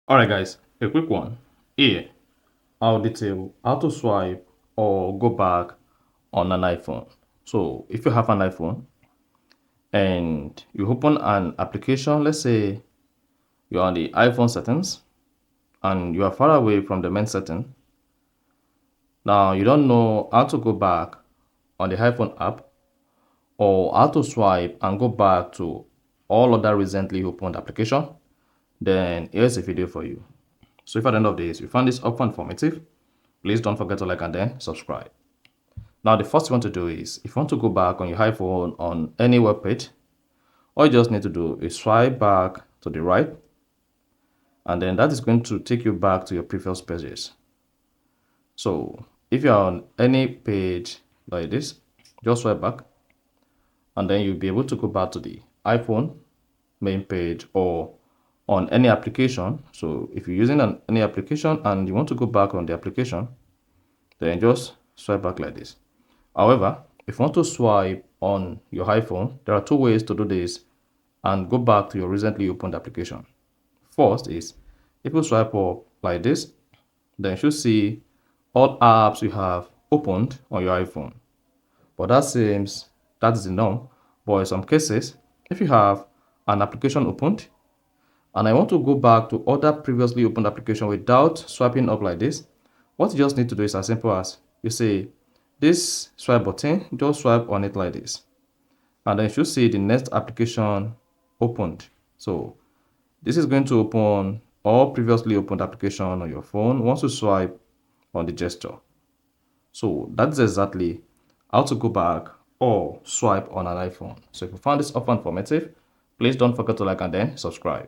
Alright guys, a quick one. Here, I'll detail how to swipe or go back on an iPhone. So if you have an iPhone and you open an application, let's say you're on the iPhone settings and you are far away from the main setting. Now you don't know how to go back on the iPhone app or how to swipe and go back to all other recently opened application, then here's a video for you. So if at the end of this you found this helpful and informative, please don't forget to like and then subscribe. Now the first thing you want to do is, if you want to go back on your iPhone on any web page, all you just need to do is swipe back to the right, and then that is going to take you back to your previous pages. So if you're on any page like this, just swipe back, and then you'll be able to go back to the iPhone main page or on any application. So if you're using any application and you want to go back on the application, then just swipe back like this. However, if you want to swipe on your iPhone, there are two ways to do this and go back to your recently opened application. First is, if you swipe up like this, then you should see all apps you have opened on your iPhone. But that seems that is the norm. But in some cases, if you have an application opened and I want to go back to other previously opened application without swiping up like this, what you just need to do is as simple as you say this swipe button, just swipe on it like this, and then you should see the next application opened. So this is going to open all previously opened application on your phone once you swipe on the gesture. So that's exactly how to go back or swipe on an iPhone. So if you found this helpful and informative, please don't forget to like and then subscribe.